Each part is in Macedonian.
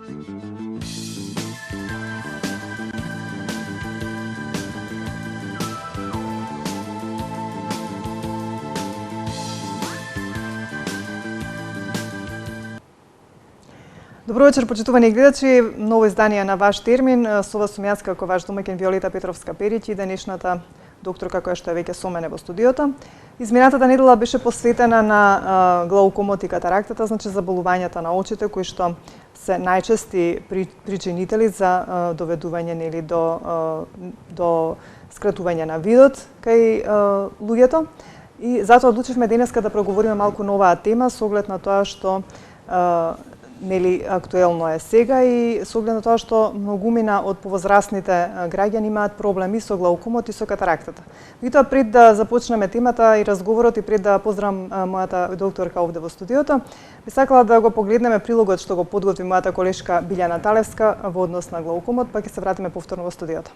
Добро вечер, почитувани гледачи. Ново издание на Ваш термин. Со вас сум јас како ваш домаќин Виолета Петровска-Периќ и денешната докторка која што е веќе со мене во студиото. Изминатата недела беше посветена на глаукомот и катарактата, значи заболувањата на очите кои што се најчести причинители за доведување нели до скратување на видот кај луѓето. И затоа одлучивме денеска да проговориме малку на оваа тема со оглед на тоа што нели актуелно е сега и со оглед на тоа што многумина од повозрасните граѓани имаат проблеми со глаукомот и со катарактата. Меѓутоа пред да започнеме темата и разговорот и пред да поздравам мојата докторка овде во студиото, би сакала да го погледнеме прилогот што го подготви мојата колешка Билјана Талевска во однос на глаукомот, па ќе се вратиме повторно во студиото.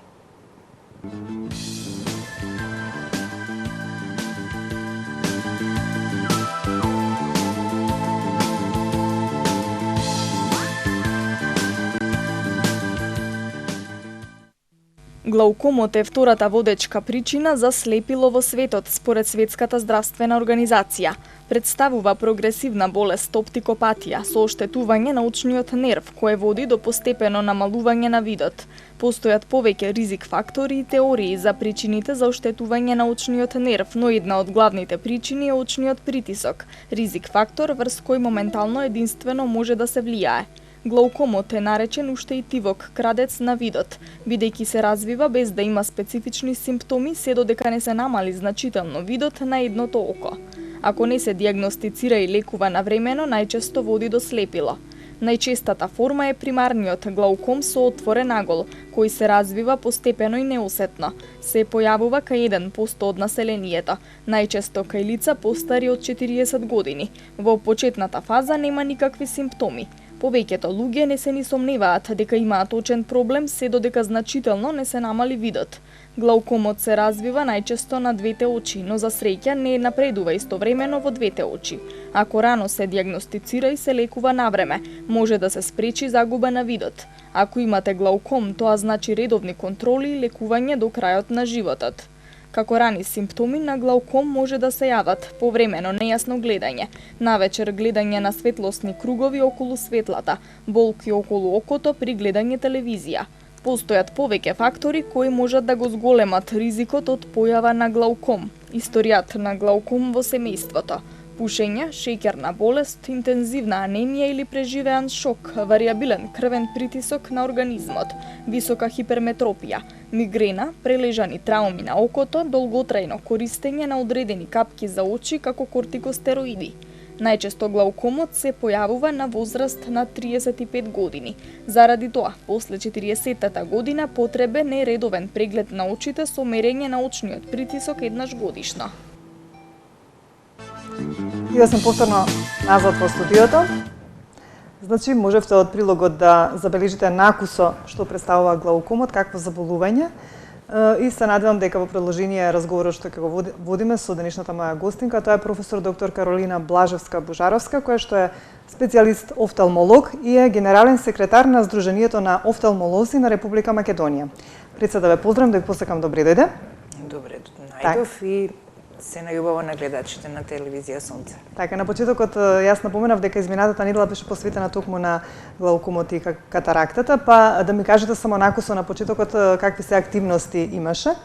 Глаукомот е втората водечка причина за слепило во светот, според Светската здравствена организација. Представува прогресивна болест оптикопатија со оштетување на очниот нерв, кое води до постепено намалување на видот. Постојат повеќе ризик фактори и теории за причините за оштетување на очниот нерв, но една од главните причини е очниот притисок, ризик фактор врз кој моментално единствено може да се влијае. Глаукомот е наречен уште и тивок, крадец на видот, бидејќи се развива без да има специфични симптоми, се додека не се намали значително видот на едното око. Ако не се дијагностицира и лекува навремено, најчесто води до слепило. Најчестата форма е примарниот глауком со отворен агол, кој се развива постепено и неосетно. Се појавува кај 1% од населението, најчесто кај лица постари од 40 години. Во почетната фаза нема никакви симптоми. Повеќето луѓе не се ни сомневаат дека имаат очен проблем се додека значително не се намали видот. Глаукомот се развива најчесто на двете очи, но за среќа не напредува истовремено во двете очи. Ако рано се дијагностицира и се лекува навреме, може да се спречи загуба на видот. Ако имате глауком, тоа значи редовни контроли и лекување до крајот на животот. Како рани симптоми на глауком може да се јават повремено нејасно гледање, навечер гледање на светлосни кругови околу светлата, болки околу окото при гледање телевизија. Постојат повеќе фактори кои можат да го зголемат ризикот од појава на глауком. Историјат на глауком во семејството, пушење, шеќерна болест, интензивна анемија или преживеан шок, варијабилен крвен притисок на организмот, висока хиперметропија, мигрена, прележани трауми на окото, долготрајно користење на одредени капки за очи како кортикостероиди. Најчесто глаукомот се појавува на возраст на 35 години. Заради тоа, после 40-тата година потребен е редовен преглед на очите со мерење на очниот притисок еднаш годишно. И да сум повторно назад во студиото. Значи, можевте од прилогот да забележите накусо што представува глаукомот, какво заболување. И се надевам дека во продолжение разговорот што ќе го водиме со денешната моја гостинка, тоа е професор доктор Каролина Блажевска-Божаровска, која што е специјалист офталмолог и е генерален секретар на Сдруженијето на офталмолози на Република Македонија. Пред се да ве поздравам, да ви посакам добри дојде. Добре најдов и се најубаво на гледачите на телевизија Сонце. Така, на почетокот јас напоменав дека изминатата недела беше посветена токму на глаукомот и катарактата, па да ми кажете само накусо на почетокот какви се активности имаше.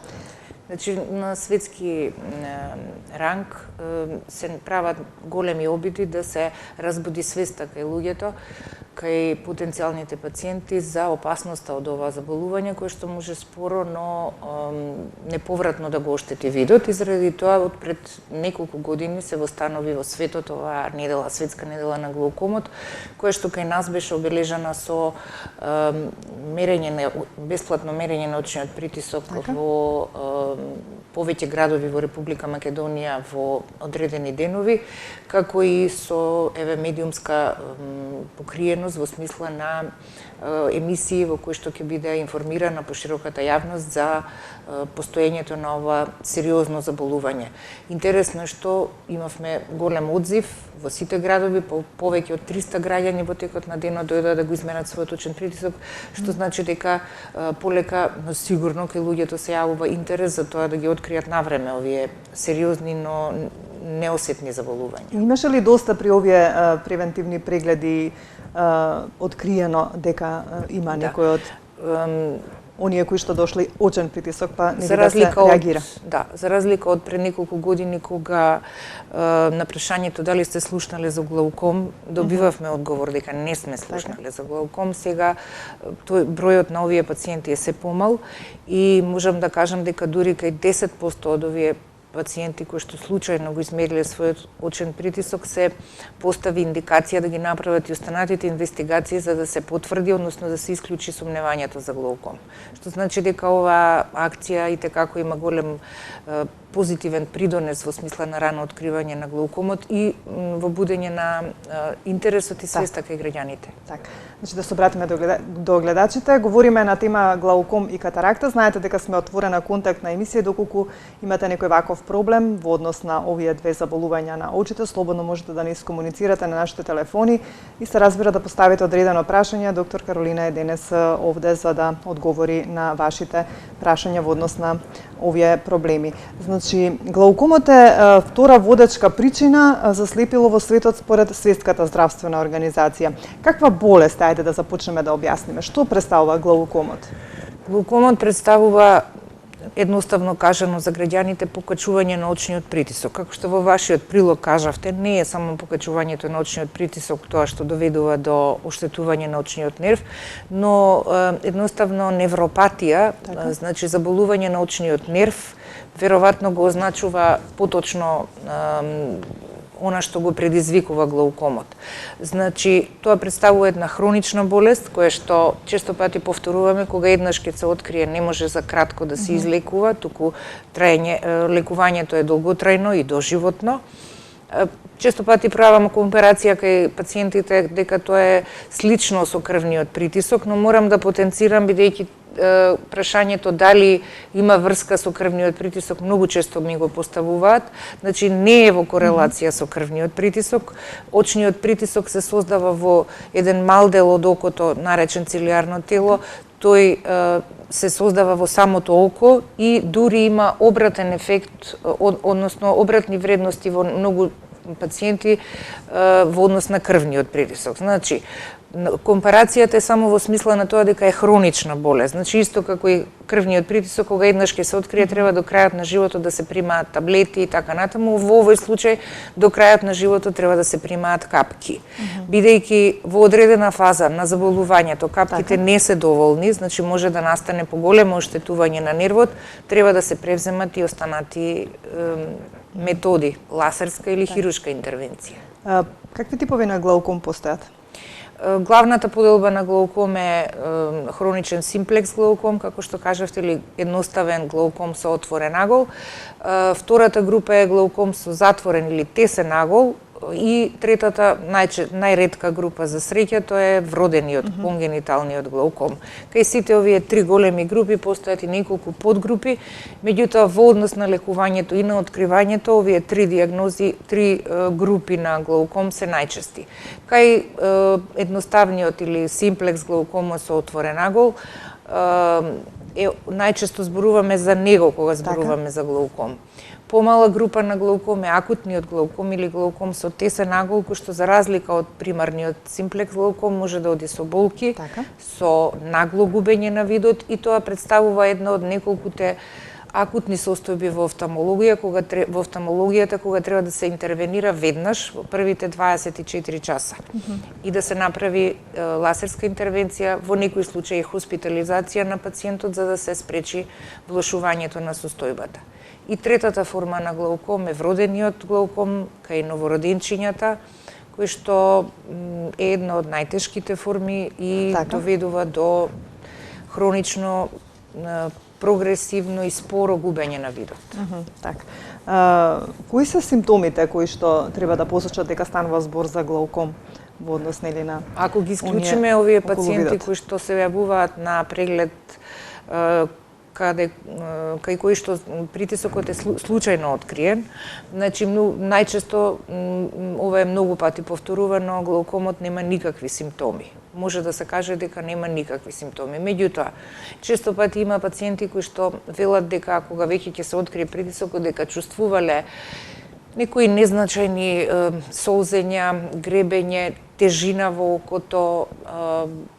Значи, на светски ранг се прават големи обиди да се разбуди свеста кај луѓето, кај потенцијалните пациенти за опасноста од ова заболување, кое што може споро, но неповратно да го оштети видот, и заради тоа од пред неколку години се востанови во светот оваа недела, светска недела на глаукомот, кое што кај нас беше обележана со бесплатно мерење на очниот притисок во повеќе градови во Република Македонија во одредени денови, како и со медиумска покриеност во смисла на емисии во кои што ќе биде информирана пошироката јавност за постоењето на ова сериозно заболување. Интересно е што имавме голем одзив во сите градови, повеќе од 300 граѓани во текот на денот дојдоа да го измерат својот очен притисок, што значи дека полека, но сигурно кај луѓето се јавува интерес за тоа да ги откријат навреме овие сериозни, но неосетни заболувања. Имаше ли доста при овие превентивни прегледи откриено дека има некој од оние кои што дошли очен притисок, па не да се реагира? За разлика од пред неколку години, кога на прашањето дали сте слушнале за глауком, добивавме одговор дека не сме слушнале за глауком. Сега бројот на овие пациенти е се помал и можам да кажам дека дури кај 10% од овие пациенти кои што случајно го измериле својот очен притисок се постави индикација да ги направат и останатите инвестигации за да се потврди, односно да се исклучи сомневањето за глауком. Што значи дека оваа акција и tekako има голем позитивен придонес во смисла на рано откривање на глаукомот и во будење на интересот и свеста кај граѓаните. Така. Значи да се обратиме до гледачите, говориме на тема глауком и катаракта. Знаете дека сме отворена контактна емисија, доколку имате некој ваков проблем во однос на овие две заболувања на очите, слободно можете да ни искомуницирате на нашите телефони и се разбира да поставите одредено прашање. Доктор Каролина е денес овде за да одговори на вашите прашања во однос на овие проблеми. Значи, глаукомот е втора водечка причина за слепило во светот според Светската здравствена организација. Каква болест, ајде да започнеме да објасниме, што представува глаукомот? Глаукомот представува, едноставно кажано за граѓаните, покачување на очниот притисок. Како што во вашиот прилог кажавте, не е само покачувањето на очниот притисок тоа што доведува до оштетување на очниот нерв, но едноставно невропатија, значи заболување на очниот нерв, веројатно го означува поточно она што го предизвикува глаукомот. Значи, тоа представува една хронична болест, која што често пати повторуваме, кога еднаш ќе се открие, не може за кратко да се излекува, туку лекувањето е долготрајно и доживотно. Често пати правам компарација кај пациентите дека тоа е слично со крвниот притисок, но морам да потенцирам, бидејќи прашањето дали има врска со крвниот притисок многу често ми го поставуваат. Значи не е во корелација со крвниот притисок. Очниот притисок се создава во еден мал дел од окото, наречен цилиарно тело. Тој се создава во самото око и дури има обратен ефект, односно обратни вредности во многу пациенти во однос на крвниот притисок. Значи, компарацијата е само во смисла на тоа дека е хронична болест. Значи, исто како и крвниот притисок, кога еднаш ќе се открие, треба до крајот на животот да се примаат таблети и така натаму. Во овој случај, до крајот на животот треба да се примаат капки. Бидејќи во одредена фаза на заболувањето капките не се доволни, значи може да настане поголемо оштетување на нервот, треба да се превземат и останати методи, лазерска или хируршка интервенција. Какви типови на глауком постојат? Главната поделба на глауком е хроничен симплекс глауком, како што кажавте, или едноставен глауком со отворен агол. Втората група е глауком со затворен или тесен агол и третата, најретка група за среќа, тоа е вродениот, конгениталниот глауком. Кај сите овие три големи групи постојат и неколку подгрупи, меѓутоа во однос на лекувањето и на откривањето, овие три диагнози, три групи на глауком се најчести. Кај едноставниот или симплекс глаукома со отворен агол, најчесто зборуваме за него кога зборуваме за глауком. Помала група на глауком е акутниот глауком или глауком со тесен агол, кој што за разлика од примарниот симплекс глауком може да оди со болки, со нагло губење на видот и тоа представува една од неколкуте акутни состојби во офталмологијата кога треба да се интервенира веднаш во првите 24 часа и да се направи лазерска интервенција, во некои случаи хоспитализација на пациентот за да се спречи влошувањето на состојбата. И третата форма на глауком е вродениот глауком кај новороденчињата, кој што е една од најтешките форми и доведува до хронично прогресивно и споро губење на видот. Така. Кои се симптомите кои што треба да посочат дека станува збор за глауком во однос на Ако ги исклучиме овие пациенти видот? кои што се јавуваат на преглед кај кои што притисокот е случајно откриен, значи најчесто ова е многу пати повторувано, глаукомот нема никакви симптоми. Може да се каже дека нема никакви симптоми. Меѓутоа, често пати има пациенти кои што велат дека кога веќе ќе се открие притисокот, дека чувствувале некои незначајни солзења, гребење, тежина во окото,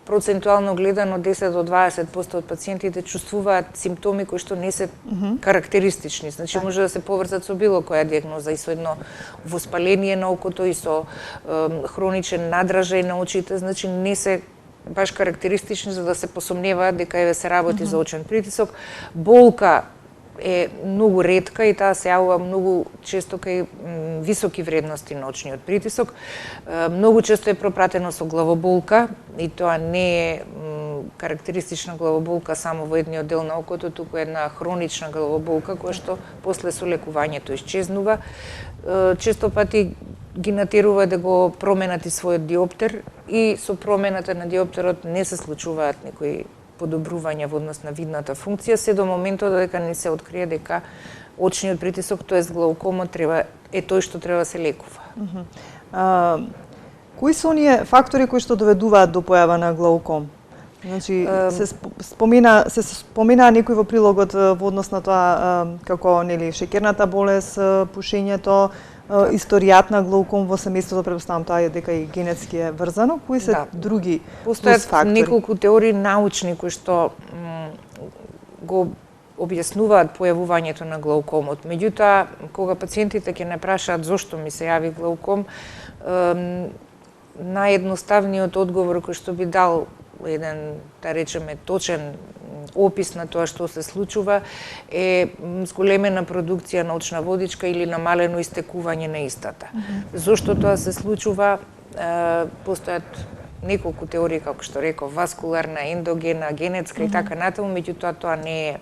процентуално гледано 10 до 20% од пациентите чувствуваат симптоми кои што не се карактеристични. Значи може да се поврзат со било која дијагноза, и со едно воспаление на окото, и со хроничен надражај на очите, значи не се баш карактеристични за да се посомневаат дека еве се работи за очен притисок. Болка е многу ретка и таа се јавува многу често кај високи вредности на очниот притисок. Многу често е пропратено со главоболка и тоа не е карактеристична главоболка само во едниот дел на окото, туку една хронична главоболка која што после со лекувањето исчезнува. Често пати ги натерува да го променат и својот диоптер и со промената на диоптерот не се случуваат некои подобрување во однос на видната функција, се до моментот дека не се открие дека очниот притисок, тоест глаукомот, е тој што треба да се лекува. Кои се оние фактори кои што доведуваат до појава на глауком? Значи, се спомина некој во прилогот во однос на тоа како шеќерната болест, пушењето, историјат на глауком во семејството, претпоставам тоа е дека и генетски е врзано. Кои се други постојат фактори? Неколку теории научни кои што го објаснуваат појавувањето на глаукомот. Меѓутоа, кога пациентите ќе не прашаат зошто ми се јави глауком, наједноставниот одговор кој што би дал еден, да речеме, точен опис на тоа што се случува е зголемена продукција на очна водичка или намалено истекување на истата. Зошто тоа се случува? Постојат неколку теории, како што реков, васкуларна, ендогена, генетска и така натаму, меѓутоа тоа не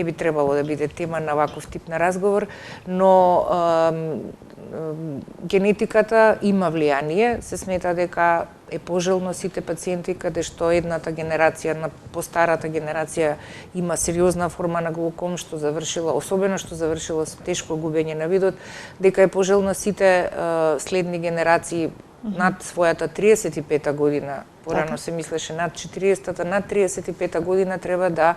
би требало да биде тема на ваков тип на разговор, но генетиката има влијание. Се смета дека е пожелно сите пациенти каде што едната генерација, на постарата генерација, има сериозна форма на глауком, што завршила, особено што завршила со тешко губење на видот, дека е пожелно сите следни генерации над својата 35-та година, порано се мислеше над 40-та, над 35-та година треба да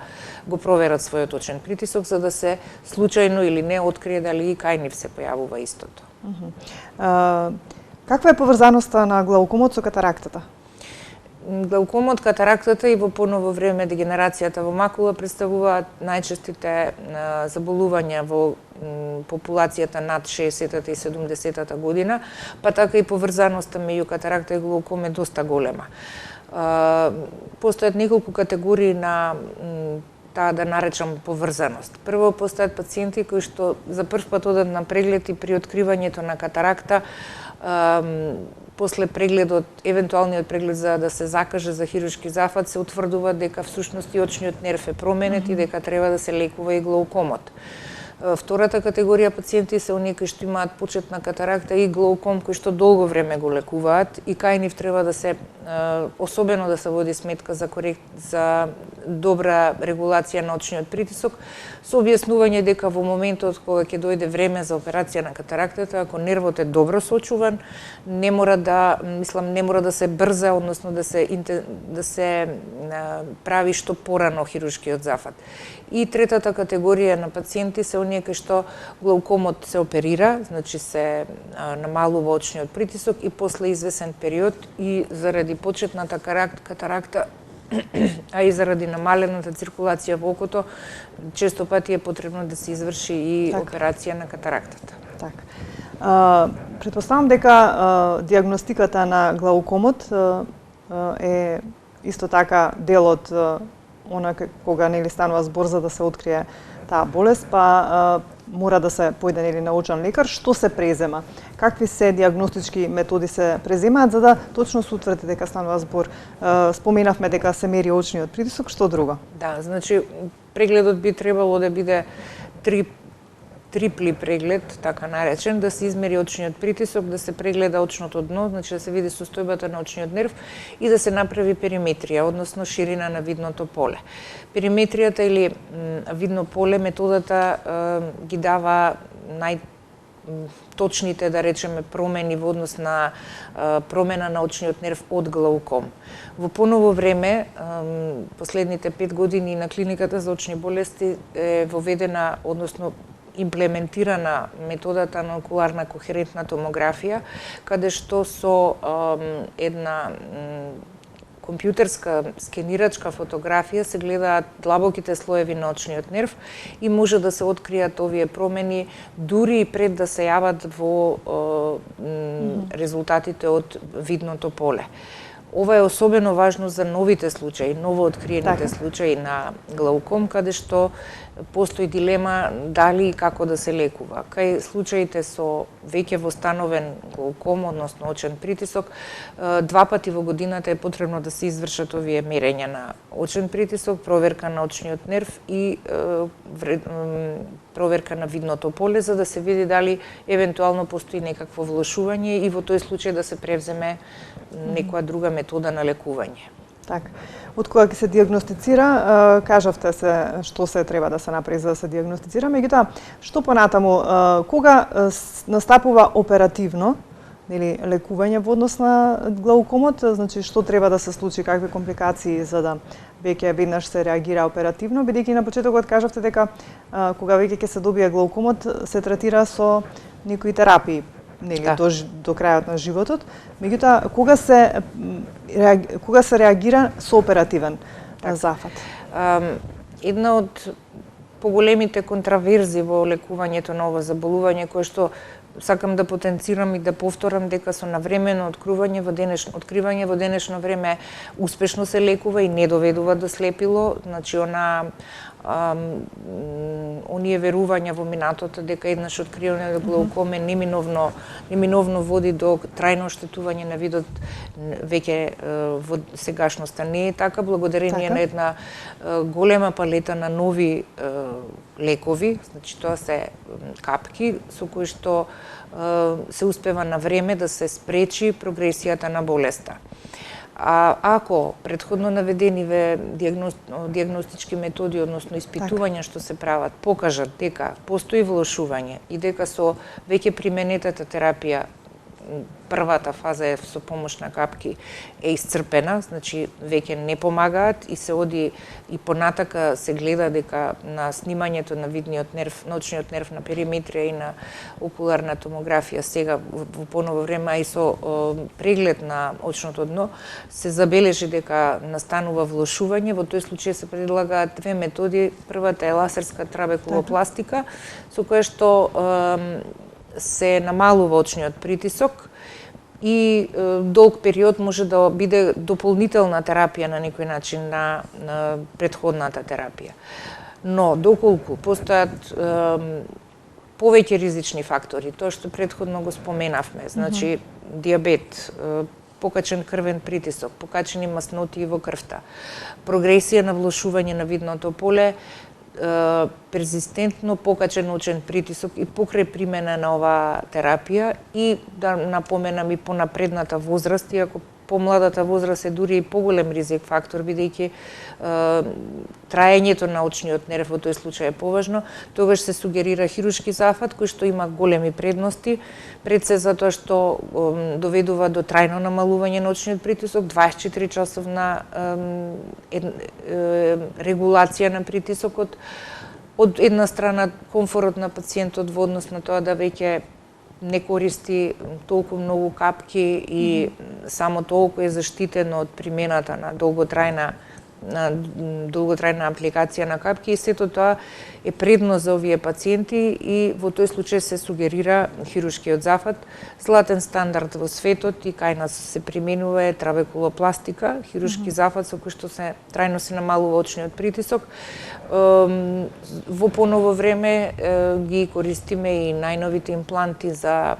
го проверат својот очен притисок, за да се случајно или не открие дали и кај нив се појавува истото. Каква е поврзаноста на глаукомот со катарактата? Глаукомот, катарактата и во поново време дегенерацијата во макула представуваат најчестите заболувања во популацијата над 60-та и 70-та година, па така и поврзаноста меѓу катаракта и глауком е доста голема. Постојат неколку категории на таа, да наречам, поврзаност. Прво, постојат пациенти кои што за прв пат одат на преглед и при откривањето на катаракта, после прегледот, евентуалниот преглед за да се закаже за хируршки зафат, се утврдува дека всушност и очниот нерв е променет и дека треба да се лекува и глаукомот. Втората категорија пациенти се оние кои што имаат почетна катаракта и глауком, кои што долго време го лекуваат и кај нив треба да се особено да се води сметка за добра регулација на очниот притисок, со објаснување дека во моментот кога ќе дојде време за операција на катарактата, ако нервот е добро сочуван, не мора да се брза, односно да се прави што порано хируршкиот зафат. И третата категорија на пациенти се оние кои што глаукомот се оперира, значи се намалува очниот притисок и после извесен период и заради почетната катаракта, а и заради намалената циркулација во окото, често пати е потребно да се изврши и операција на катарактата. Претпоставам дека диагностиката на глаукомот е исто така дел од кога нели станува збор за да се открие таа болест, па мора да се појде нели на очен лекар, што се презема? Какви се диагностички методи се преземаат за да точно се утврди дека станува збор? Споменавме дека се мери очниот притисок, што друго? Да, значи прегледот би требало да биде трипли преглед, така наречен, да се измери очниот притисок, да се прегледа очното дно, значи да се види состојбата на очниот нерв и да се направи периметрија, односно ширина на видното поле. Периметријата или видно поле, методата ги дава точните, да речеме, промени во однос на промена на очниот нерв од глауком. Во поново време, последните 5 години на клиниката за очни болести е воведена, односно имплементирана методата на окуларна кохерентна томографија, каде што со една компјутерска скенирачка фотографија се гледаат длабоките слоеви на очниот нерв и може да се откријат овие промени дури и пред да се јават во резултатите од видното поле. Ова е особено важно за новите случаи, новооткриените случаи на глауком, каде што постои дилема дали и како да се лекува. Кај случаите со веќе востановен глауком, односно очен притисок, 2 пати во годината е потребно да се извршат овие мерења на очен притисок, проверка на очниот нерв и проверка на видното поле, за да се види дали евентуално постои некакво влошување и во тој случај да се превземе некоја друга метода на лекување. Така. Од кога ќе се диагностицира, кажавте се што се треба да се направи за да се диагностицира, меѓутоа што понатаму, кога настапува оперативно, нели лекување во однос на глаукомот, значи што треба да се случи, какви компликации за да веќе веднаш се реагира оперативно, бидејќи на почетокот кажавте дека кога веќе ќе се добие глаукомот се третира со некои терапии, нели до крајот на животот. Меѓутоа кога се реагира со оперативен зафат? Една од поголемите контраверзи во лекувањето на ова заболување, кое што сакам да потенцирам и да повторам дека со навремено откривање во денешно време успешно се лекува и не доведува до слепило, значи оние верувања во минатото дека еднаш откривање на глаукоме неминовно води до трајно оштетување на видот, веќе во сегашноста не е така, благодарение на една голема палета на нови лекови, значи тоа се капки со кои што се успева на време да се спречи прогресијата на болеста. А ако предходно наведениве диагностички методи, односно испитувања што се прават, покажат дека постои влошување и дека со веќе применетата терапија првата фаза е со помош на капки е исцрпена, значи веќе не помагаат и се оди и понатака се гледа дека на снимањето на видниот нерв, на очниот нерв на периметрија и на окуларна томографија сега во поново време, а и со преглед на очното дно се забележи дека настанува влошување. Во тој случај се предлагаат две методи. Првата е лазерска трабекулопластика, со која што се намалува очниот притисок и долг период може да биде дополнителна терапија на некој начин на претходната терапија. Но доколку постојат повеќе ризични фактори, тоа што претходно го споменавме, значи диабет, покачен крвен притисок, покачени масноти во крвта, прогресија на влошување на видното поле, перзистентно покачен очен притисок и покрај примена на оваа терапија и да напоменам и понапредната возраст, иако помладата возраст е дури и поголем ризик фактор, бидејќи траењето на очниот нерв во тој случај е поважно, тогаш се сугерира хируршки зафат кој што има големи предности, пред се затоа што доведува до трајно намалување на очниот притисок, 24 часовна регулација на притисокот, од една страна комфорот на пациентот во однос на тоа да веќе не користи толку многу капки и само толку е заштитено од примената на долготрајна долготрајна апликација на капки и сето тоа е предно за овие пациенти и во тој случај се сугерира хируршкиот зафат. Златен стандард во светот и кај нас се применува е трабекулопластика, хируршки зафат со кој што се трајно се намалува очниот притисок. Во поново време ги користиме и најновите импланти за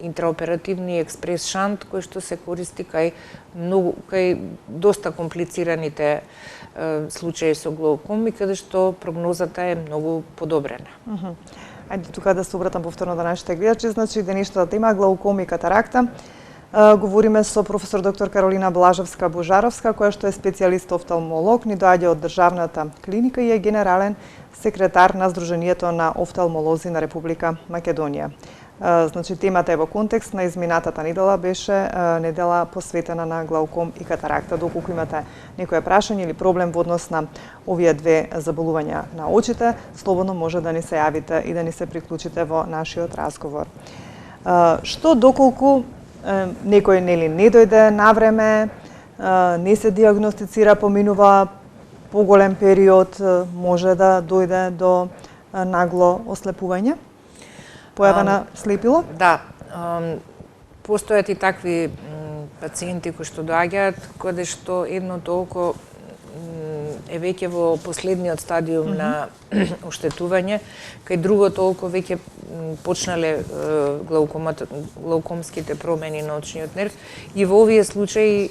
интраоперативни експрес шант кој што се користи кај доста комплицираните случаи со глауком и каде што прогнозата е многу подобрена. Ајде тука да се обратам повторно на нашите гледачи, значи денешната тема глауком и катаракта. Говориме со професор доктор Каролина Блажевска-Божаровска, која што е специјалист офталмолог, ни доаѓа од државната клиника и е генерален секретар на Сдруженијето на офталмолози на Република Македонија. Значи темата е во контекст на изминатата недела, беше недела посветена на глауком и катаракта. Доколку имате некое прашање или проблем во однос на овие две заболувања на очите, слободно може да ни се јавите и да ни се приклучите во нашиот разговор. Што доколку некој не дојде на време, не се диагностицира, поминува поголем период, може да дојде до нагло ослепување? Појава на слепило? Да. Постојат и такви пациенти кои што доаѓаат, каде што едно толку е веќе во последниот стадиум на оштетување, кај друго толку веќе почнале глаукомските промени на очниот нерв и во овие случаи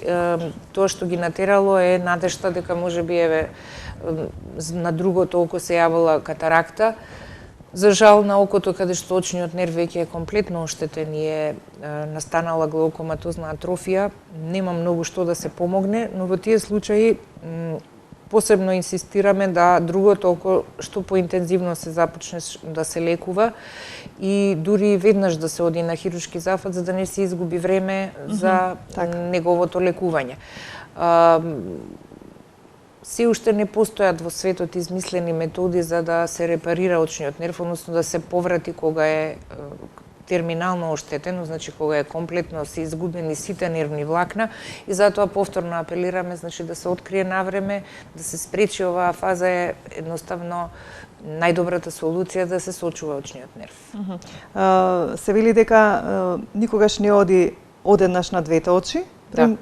тоа што ги натерало е надежта дека можеби на друго толку се јавила катаракта. За жал на окото каде што очниот нерв веќе е комплетно оштетен и е настанала глаукоматозна атрофија, нема многу што да се помогне, но во тие случаи посебно инсистираме да друго толку што поинтензивно се започне да се лекува и дури веднаш да се оди на хируршки зафат за да не се изгуби време за неговото лекување. Се уште не постојат во светот измислени методи за да се репарира очниот нерв, односно да се поврати кога е терминално оштетено, значи кога е комплетно се изгубени сите нервни влакна и затоа повторно апелираме значи да се открие навреме, да се спречи оваа фаза е едноставно најдобрата солуција да се сочува очниот нерв. Се вели дека никогаш не оди одеднаш на двете очи,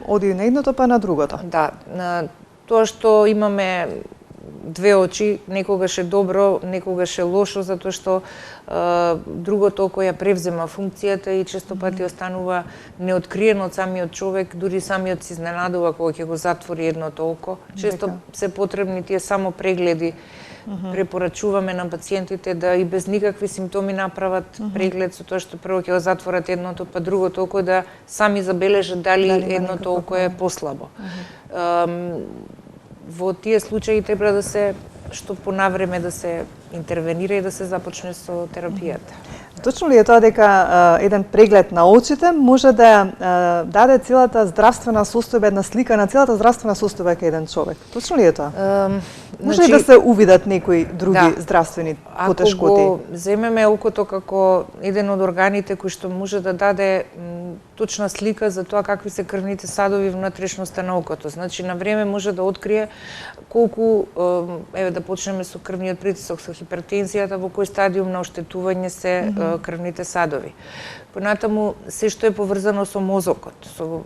оди на едното па на другото. Да, тоа што имаме две очи, некогаш е добро, некогаш е лошо, затоа што другото око ја превзема функцијата и често пати останува неоткриено од самиот човек, дури самиот се изненадува кога ќе го затвори едното око. Често се потребни тие само прегледи. Препорачуваме на пациентите да и без никакви симптоми направат преглед со тоа што прво ќе го затворат едното, па другото око да сами забележат дали едното око е послабо. Во тие случаи треба да се што понавреме да се интервенира и да се започне со терапијата. Точно ли е тоа дека еден преглед на очите може да даде целата здравствена состојба, една слика на целата здравствена состојба кај еден човек? Точно ли е тоа? Може ли да се увидат некои други здравствени потешкоти? Ако го земеме окото како еден од органите кој што може да даде точна слика за тоа какви се крвните садови внатрешноста на окото. Значи на време може да открие колку да почнеме со крвниот притисок, со хипертензијата, во кој стадиум на оштетување се крвните садови. Понатаму се што е поврзано со мозокот, со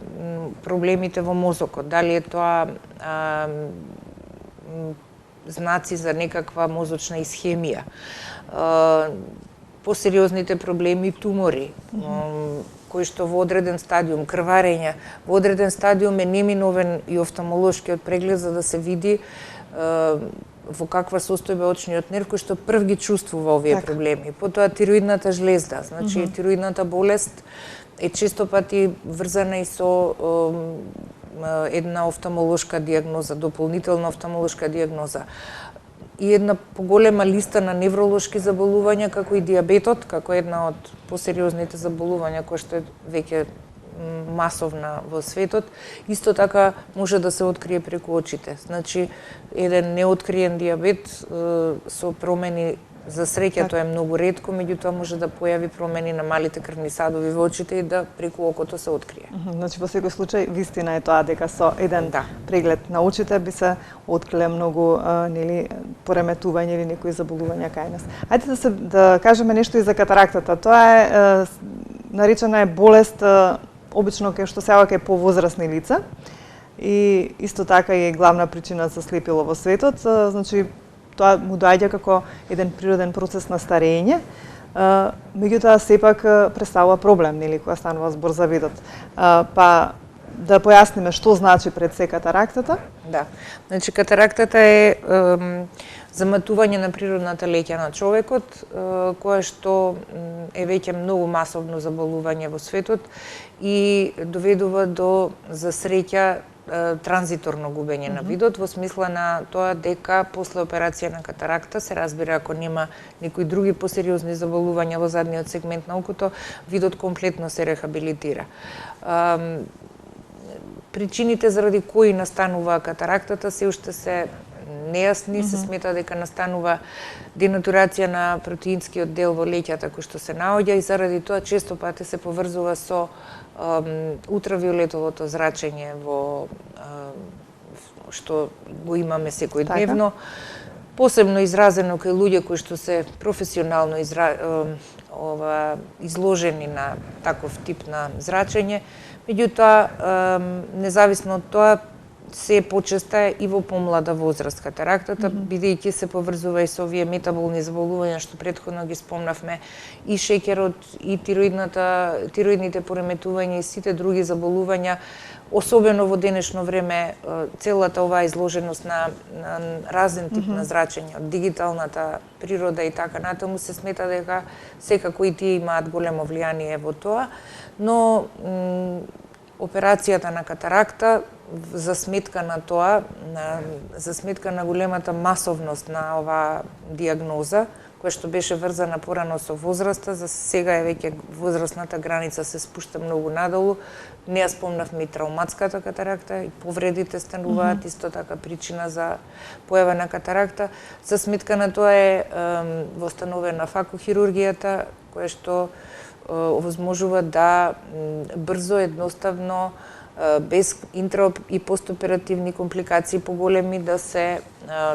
проблемите во мозокот, дали е тоа знаци за некаква мозочна исхемија, посериозните проблеми тумори, кои што во одреден стадиум, крварење, во одреден стадиум е неминовен и офталмолошкиот преглед за да се види во каква состојба очниот нерв кој што прв ги чувствува овие проблеми. Потоа тироидната жлезда, значи тироидната болест е често пати врзана и со една офталмолошка дијагноза, дополнителна офталмолошка дијагноза. И една поголема листа на невролошки заболувања, како и диабетот, како една од посериозните заболувања која што е веќе масовна во светот, исто така може да се открие преку очите. Значи, еден неоткриен диабет со промени За среќа тоа е многу ретко, меѓутоа може да појави промени на малите крвни садови во очите и да преку окото се открие. Значи во секој случај вистина е тоа дека со еден преглед на очите би се откриле многу нели пореметување или некои заболувања кај нас. Ајде да кажеме нешто и за катарактата. Тоа е наречена е болест обично кај што се јавува кај повозрасни лица и исто така е главна причина за слепило во светот. Значи тоа му доаѓа како еден природен процес на старење, меѓутоа сепак представува проблем, нели, кога станува збор за видот. Па да појасниме што значи пред се катарактата? Да. Значи катарактата е заматување на природната леќа на човекот, кое што е веќе многу масовно заболување во светот и доведува до, за среќа, транзиторно губење на видот, во смисла на тоа дека после операција на катаракта, се разбира ако нема некои други посериозни заболувања во задниот сегмент на окото, видот комплетно се рехабилитира. Причините заради кои настанува катарактата се уште се нејасни, се смета дека настанува денатурација на протеинскиот дел во леќата кој што се наоѓа и заради тоа често пати се поврзува со ултравиолетовото зрачење што го имаме секојдневно, посебно изразено кај луѓе кои што се професионално изложени на таков тип на зрачење, меѓутоа независно од тоа се почеста и во помлада возраст катарактата, бидејќи се поврзува и со овие метаболни заболувања што претходно ги спомнавме, и шеќерот, и тироидните пореметувања и сите други заболувања, особено во денешно време, целата оваа изложеност на разен тип на зрачење, од дигиталната природа и така натаму, се смета дека секако и тие имаат големо влијание во тоа, но операцијата на катаракта за сметка на тоа, за сметка на големата масовност на оваа диагноза, која што беше врзана порано со возраста, за сега е веќе возрастната граница се спушта многу надолу. Не ја спомнавме и травматската катаракта, и повредите стануваат исто така причина за појава на катаракта. За сметка на тоа е востановена факохирургијата, која што овозможува да брзо, едноставно, без интра и постоперативни компликации поголеми да се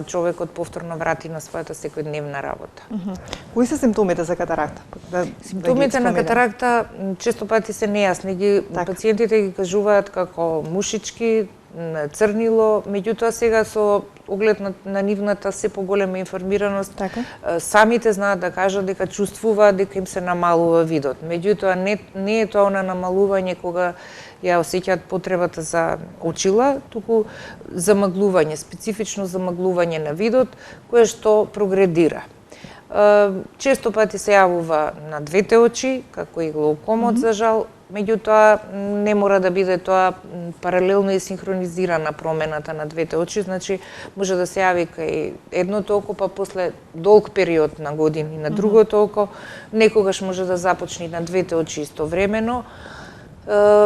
човекот повторно врати на својата секојдневна работа. Кои се симптомите за катаракта? Симптомите на катаракта често пати се нејасни. Пациентите ги кажуваат како мушички, црнило, меѓутоа сега со оглед на нивната се поголема информираност, самите знаат да кажат дека чувствуваат дека им се намалува видот. Меѓутоа не е тоа она намалување кога ја осеќаат потребата за очила, туку замаглување, специфично замаглување на видот, кое што прогредира. Често пати се јавува на двете очи, како и глаукомот, за жал, меѓутоа не мора да биде тоа паралелно и синхронизирана промената на двете очи, значи може да се јави кај едното око, па после долг период на години на другото око, некогаш може да започне на двете очи истовремено.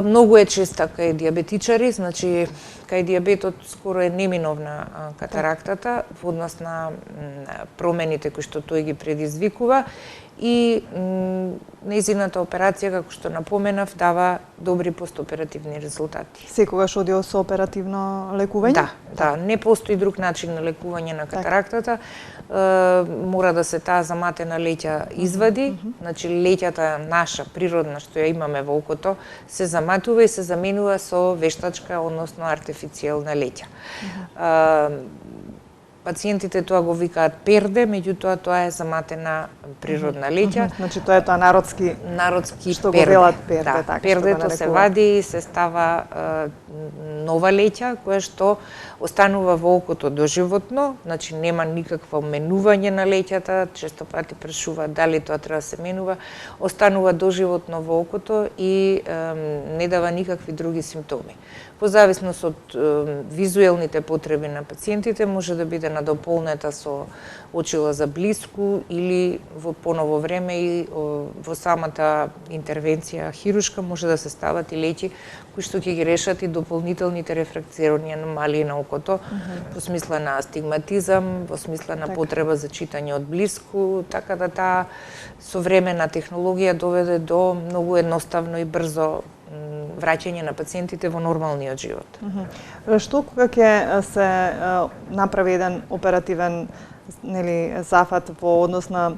Многу е честа кај диабетичари, значи кај диабетот скоро е неминовна катарактата во однос на промените кои што тој ги предизвикува и нејзината операција, како што напоменав, дава добри постоперативни резултати. Секогаш оди со оперативно лекување? Да, не постои друг начин на лекување на катарактата. Мора да се таа заматена леќа извади, значи леќата наша, природна, што ја имаме во окото, се заматува и се заменува со вештачка, односно артифицијална леќа. Пациентите тоа го викаат перде, меѓутоа тоа е заматена природна леќа. Значи тоа е тоа народски што перде. Го велат перде, да, така. Пердето се вади и се става нова леќа која што останува во окото доживотно, значи нема никакво менување на леќата, често пати прашуваат дали тоа треба да се менува, останува доживотно во окото и не дава никакви други симптоми. По зависност од визуелните потреби на пациентите може да биде на дополнета со очила за блиску или во поново време и во самата интервенција хирушка може да се стават и леќи кои што ќе ги решат и дополнителните рефракциони аномалии на окото, во смисла на астигматизам, во смисла на потреба за читање од блиску, така да таа современа технологија доведе до многу едноставно и брзо враќање на пациентите во нормалниот живот. Што кога ќе се направи еден оперативен зафат во однос на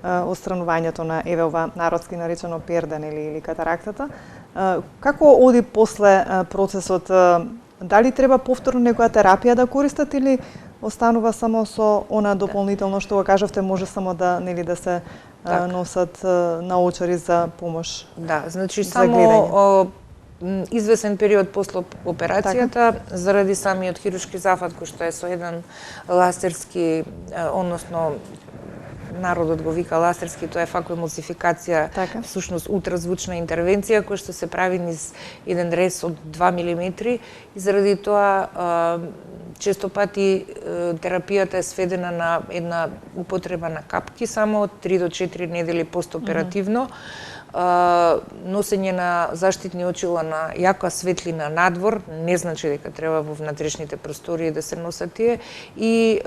отстранувањето на ова народски наречено перден или катарактата, како оди после процесот? Дали треба повторно некоја терапија да користат или останува само со она дополнително што го кажавте, може само да да се носат наочари за помош? Да, значи само извесен период после операцијата, заради самиот хирушки зафат кој што е со еден ласерски, односно народот го вика ласерски, тоа е факоемулсификација, всушност ултразвучна интервенција која што се прави низ еден рез од 2 мм и заради тоа често пати терапијата е сведена на една употреба на капки само од 3 до 4 недели постоперативно. Носење на заштитни очила на јака светлина надвор, не значи дека треба во внатрешните простории да се носат тие, и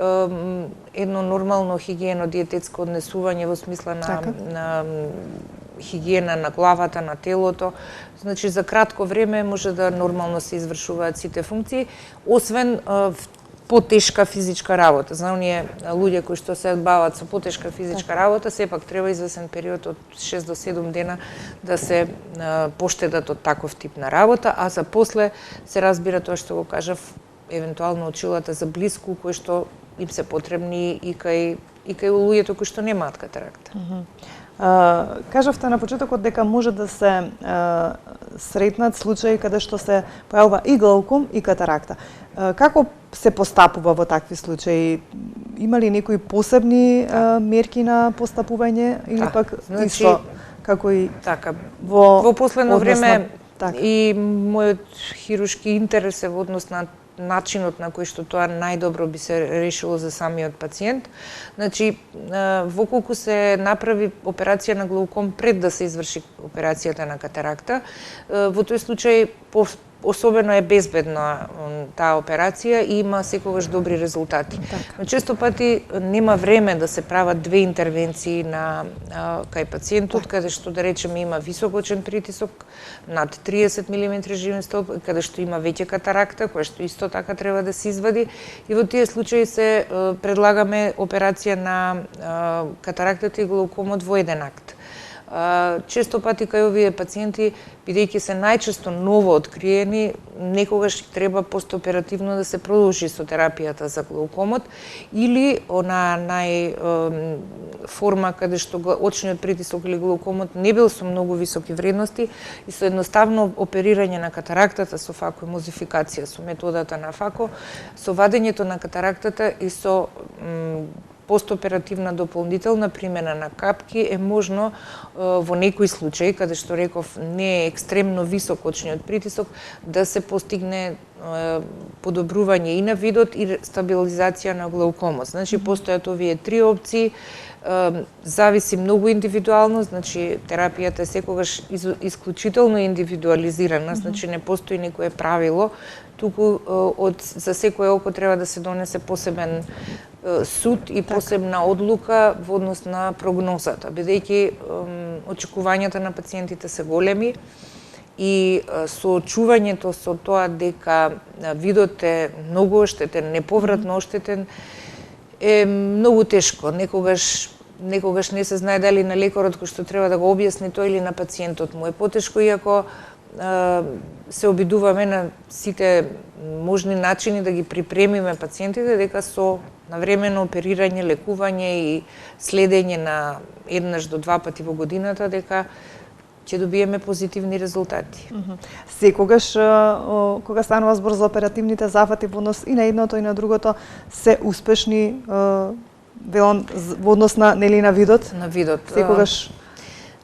едно нормално хигиено-диететско однесување во смисла на хигиена на главата, на телото. Значи за кратко време може да нормално се извршуваат сите функции, освен потешка физичка работа. За оние луѓе кои што се бават со потешка физичка работа, сепак треба извесен период од 6 до 7 дена да се поштедат од таков тип на работа, а за после се разбира тоа што го кажав, евентуално очилата за блиску кои што им се потребни и кај луѓето кои што немаат катаракта. Кажавте на почетокот дека може да се сретнат случаи каде што се појавува и глауком и катаракта. Како се постапува во такви случаи? Има ли некои посебни мерки на постапување или пак исто како и во последно време и мојот хирушки интерес е во однос на начинот на кој што тоа најдобро би се решило за самиот пациент. Значи, воколку се направи операција на глауком пред да се изврши операцијата на катаракта, во тој случај особено е безбедна таа операција и има секогаш добри резултати. Но често пати нема време да се прават две интервенции кај пациентот, каде што да речеме има висок очен притисок над 30 мм живен столб, каде што има веќе катаракта, која што исто така треба да се извади, и во тие случаи се предлагаме операција на катарактата и глаукомот во еден акт. Често пати кај овие пациенти, бидејќи се најчесто ново откриени, некогаш треба постоперативно да се продолжи со терапијата за глаукомот или она форма каде што очниот притисок или глаукомот не бил со многу високи вредности и со едноставно оперирање на катарактата со факоемулсификација, со методата на фако, со вадењето на катарактата и со постоперативна дополнителна примена на капки е можно во некои случаи, каде што реков не е екстремно висок очниот притисок, да се постигне подобрување и на видот и стабилизација на глаукомот. Значи, постојат овие три опции, зависи многу индивидуално, значи терапијата е секогаш исклучително индивидуализирана, значи не постои некое правило, туку за секое око треба да се донесе посебен суд и посебна одлука во однос на прогнозата, бидејќи очекувањата на пациентите се големи и соочувањето со тоа дека видот е многу оштетен, неповратно оштетен, е многу тешко. Некогаш не се знае дали на лекарот кој што треба да го објасни тоа или на пациентот му е потешко, иако се обидуваме на сите можни начини да ги припремиме пациентите дека со навремено оперирање, лекување и следење на еднаш до два пати во годината дека ќе добиеме позитивни резултати. Секогаш кога станува збор за оперативните зафати во однос и на едното и на другото се успешни велам во однос на видот? На видот. Секогаш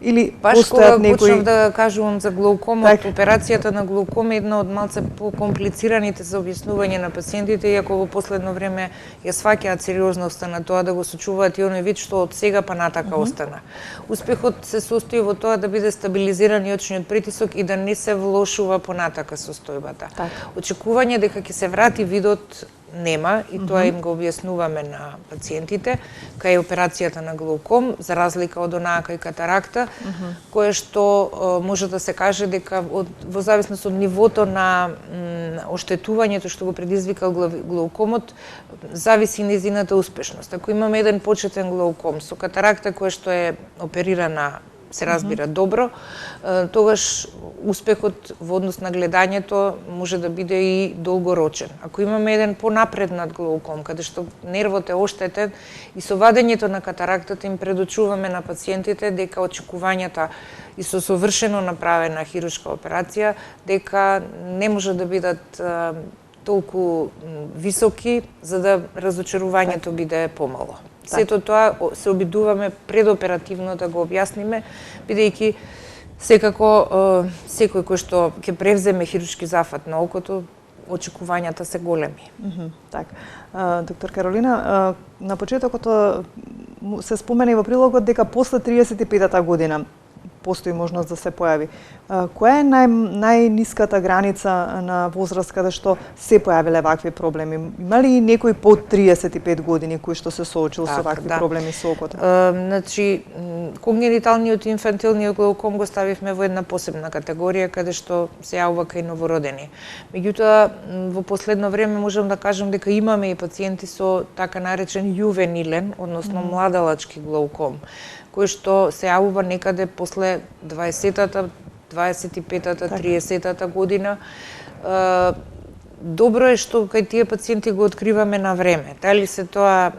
или Баш постојат кога некои... почнав да кажувам за глаукомот, Так. операцијата на глауком е една од малце покомплицираните за објаснување на пациентите, иако во последно време ја сваќаат сериозноста на тоа да го сочуваат и оној вид што од сега па натака остана. Успехот се состои во тоа да биде стабилизиран и очниот притисок и да не се влошува понатака состојбата. Так. Очекување дека ќе се врати видот нема и тоа им го објаснуваме на пациентите кај операцијата на глауком, за разлика од онаа кај катаракта, кое што може да се каже дека во зависност од нивото на оштетувањето што го предизвикал глаукомот, зависи нејзината успешност. Ако имаме еден почетен глауком со катаракта која што е оперирана се разбира добро, тогаш успехот во однос на гледањето може да биде и долгорочен. Ако имаме еден понапреднат глауком, каде што нервот е оштетен, и со вадењето на катарактата им предочуваме на пациентите дека очекувањата и со совршено направена хируршка операција, дека не може да бидат толку високи, за да разочарувањето биде помало. Сето тоа се обидуваме предоперативно да го објасниме, бидејќи секако секој кој што ќе превземе хируршки зафат на окото, очекувањата се големи. Так. Доктор Каролина, на почетокот се спомена и во прилогот дека после 35-та година постои можност да се појави. Која е најниската граница на возраст каде што се појавиле вакви проблеми? Има ли некој под 35 години кој што се соочил со вакви проблеми со окото? Значи, конгениталниот и инфантилниот глауком го ставивме во една посебна категорија каде што се јавува кај новородени. Меѓутоа, во последно време можам да кажам дека имаме и пациенти со така наречен јувенилен, односно младалачки глауком, кој што се јавува некаде после 20-та, 25-та, 30-та година. Добро е што кај тие пациенти го откриваме на време. Дали се тоа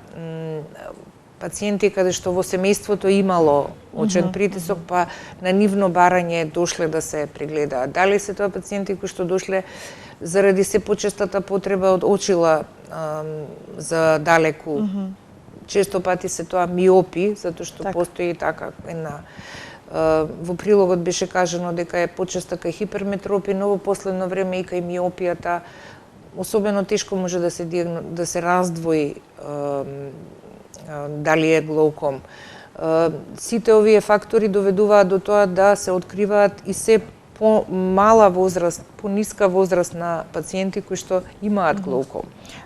пациенти каде што во семејството имало очен притисок, па на нивно барање дошле да се прегледаат. Дали се тоа пациенти кои што дошле заради се почестата потреба од очила за далеку. Често пати се тоа миопи, затоа што постои така една во прилогот беше кажано дека е почеста кај хиперметропија, но во последно време и кај миопијата особено тешко може да се раздвои дали е глауком. Сите овие фактори доведуваат до тоа да се откриваат и се по мала возраст, по ниска возраст на пациенти кои што имаат глауком.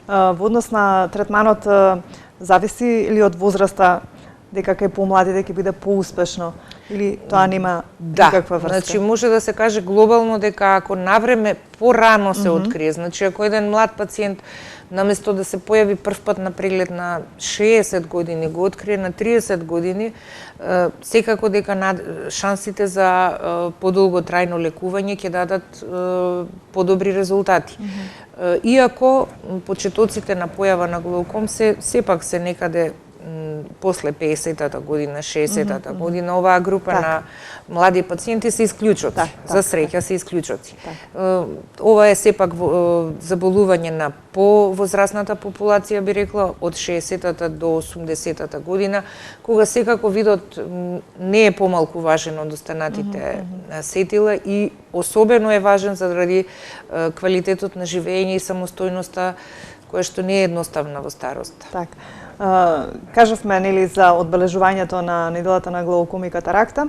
Во однос на третманот зависи ли од возраста дека кај помладите ќе биде поуспешно или тоа нема никаква врска? Значи може да се каже глобално дека ако навреме порано се открие, значи ако еден млад пациент наместо да се појави првпат на преглед на 60 години, го открие на 30 години, секако дека шансите за подолго трајно лекување ќе дадат подобри резултати. Иако почетоците на појава на глауком сепак се некаде после 50-та година, 60-та година, оваа група на млади пациенти се исклучоци. За среќа се исклучоци. Ова е сепак заболување на повозрастната популација, би рекла, од 60-та до 80-та година, кога секако видот не е помалку важен од останатите сетила и особено е важен заради квалитетот на живење и самостојноста која што не е едноставна во старост. Так. Кажавме нели за одбележувањето на неделата на глауком и катаракта.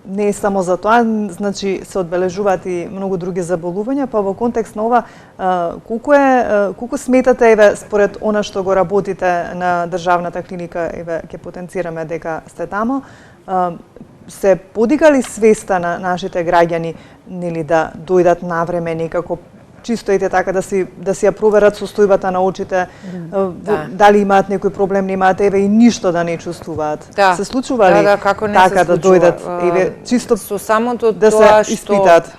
Не е само за тоа, значи се одбележуваат и многу други заболувања, па во контекст на ова колку сметате еве според она што го работите на државната клиника, еве ќе потенцираме дека сте тамо, се подигали свеста на нашите граѓани нели да дојдат навреме некако чисто ете така да си ја проверат состојбата на очите, дали имаат некој проблем, немаат еве и ништо да не чувствуваат. Се случува ли така да дојдат еве чисто со самото да тоа се испитаат?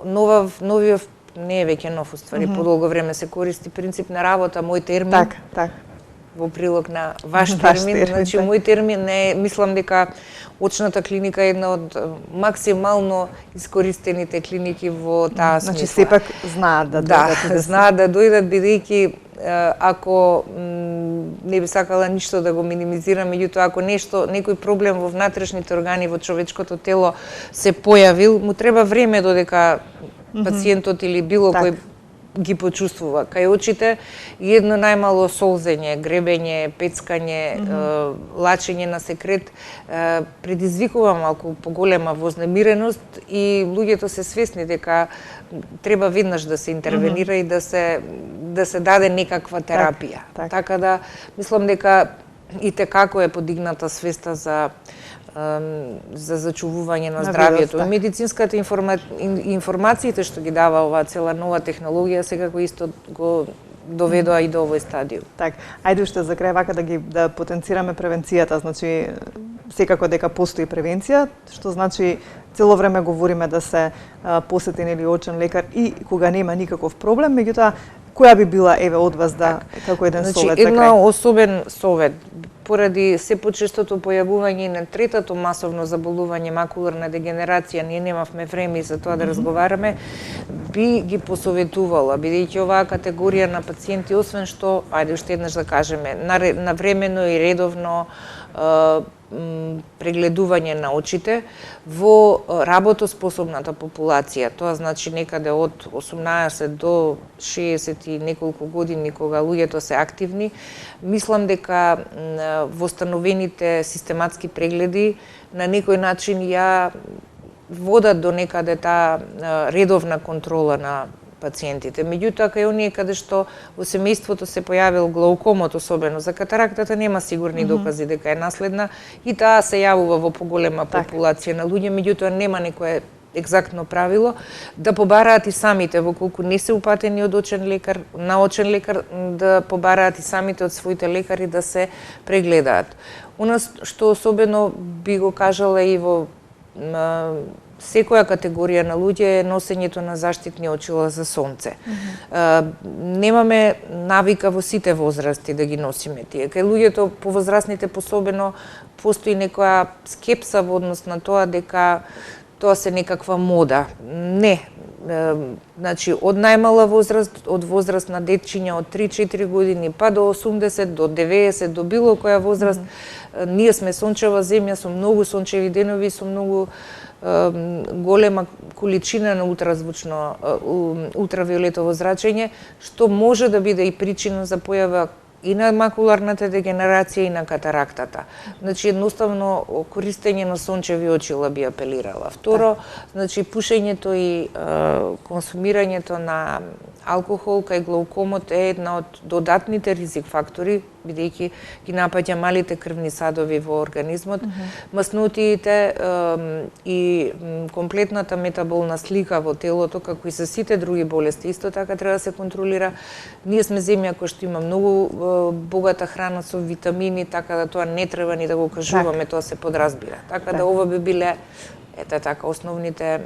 Новиот не е веќе нов, уствари, подолго време се користи принцип на работа, мој термин. Так. Во прилог на ваш термин, значи мој термин е, мислам дека очната клиника е една од максимално искористените клиники во таа смисла. Значи сепак знаат да дојдат. Да, знаат да дојдат, бидејќи ако не би сакала ништо да го минимизирам, меѓутоа ако некој проблем во внатрешните органи во човечкото тело се појавил, му треба време додека пациентот или било кој ги почувствува. Кај очите едно најмало солзење, гребење, пецкање, лачење на секрет предизвикува малку поголема вознемиреност и луѓето се свесни дека треба веднаш да се интервенира и да се даде некаква терапија. Така да мислам дека и како е подигната свеста за зачувување на здравјето. Медицинската информациите што ги дава оваа цела нова технологија секако исто го доведоа и до овој стадиум. Так, ајде уште за крај вака да потенцираме превенцијата, значи секако дека постои превенција, што значи цело време говориме да се посети нели очен лекар и кога нема никаков проблем, меѓутоа која би била еве од вас како еден совет за крај? Едно особен совет поради се почестото појавување на третото масовно заболување макуларна дегенерација, ние немавме време за тоа да разговараме, би ги посоветувала, бидејќи оваа категорија на пациенти, освен што, ајде уште еднаш да кажеме, навремено и редовно прегледување на очите во работоспособната популација. Тоа значи некаде од 18 до 60 и неколку години кога луѓето се активни. Мислам дека востановените систематски прегледи на некој начин ја водат до некаде таа редовна контрола на пациентите. Меѓутоа, кај оние каде што во семејството се појавил глаукомот, особено за катарактата, нема сигурни докази дека е наследна и таа се јавува во поголема популација на луѓе, меѓутоа нема некое екзактно правило, да побараат и самите, во колку не се упатени од очен лекар, да побараат и самите од своите лекари да се прегледаат. Она што особено би го кажала и во секоја категорија на луѓе е носењето на заштитни очила за сонце. Немаме навика во сите возрасти да ги носиме тие. Кај луѓето повозрастните посебно постои некоја скепса во однос на тоа дека тоа се некаква мода. Не. Значи, од најмала возраст, од возраст на детчиња од 3-4 години, па до 80, до 90, до било која возраст, ние сме сончева земја со многу сончеви денови, со многу голема количина на ултравиолетово зрачење, што може да биде и причина за појава и на макуларната дегенерација и на катарактата. Значи, едноставно, користење на сончеви очила би апелирала. Второ, значи, пушењето и консумирањето на алкохол кај глаукомот е една од додатните ризик фактори, бидејќи ги напаѓа малите крвни садови во организмот, маснотиите и комплетната метаболна слика во телото, како и со сите други болести, исто така треба да се контролира. Ние сме земја која што има многу богата храна со витамини, така да тоа не треба ни да го кажуваме, тоа се подразбира. Така да ова би биле основните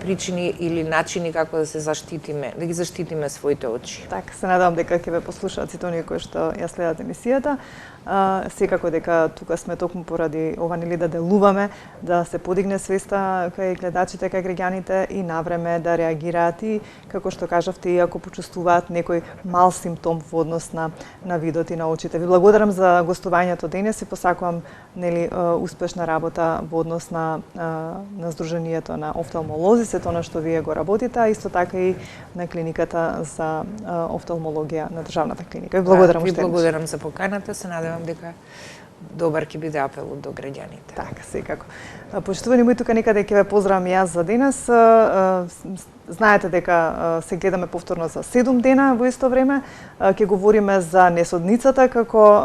причини или начини како да се заштитиме, да ги заштитиме своите очи. Так, се надевам дека ќе ве послушаат сите оние кои што ја следат емисијата. Секако дека тука сме токму поради ова нели да делуваме, да се подигне свеста кај гледачите, кај граѓаните и навреме да реагираат и како што кажавте, и ако почувствуваат некој мал симптом во однос на видот и на очите. Ви благодарам за гостувањето денес и посакувам нели успешна работа во однос на Сдруженијето на офталмолози, сето она што вие го работите, а исто така и на клиниката за офталмологија на државната клиника. Ви благодарам уште. Ви благодарам за поканата, се надевам дека добар ќе биде апелот до граѓаните. Така, секако. Почитувани мои, тука некаде ќе ве поздравам јас за денес. Знаете дека се гледаме повторно за 7 дена во исто време. Ќе говориме за несодницата како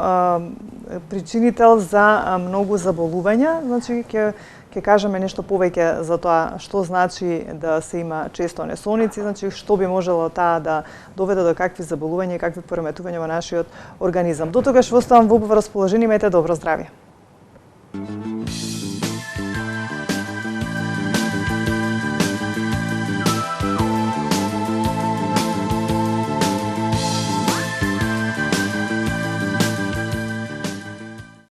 причинител за многу заболувања. Значи, ќе кажеме нешто повеќе за тоа што значи да се има често несоници, значи што би можело таа да доведе до какви заболувања и какви пореметувања во нашиот организам. До тогаш оставам во убаво расположение, имајте добро здравје.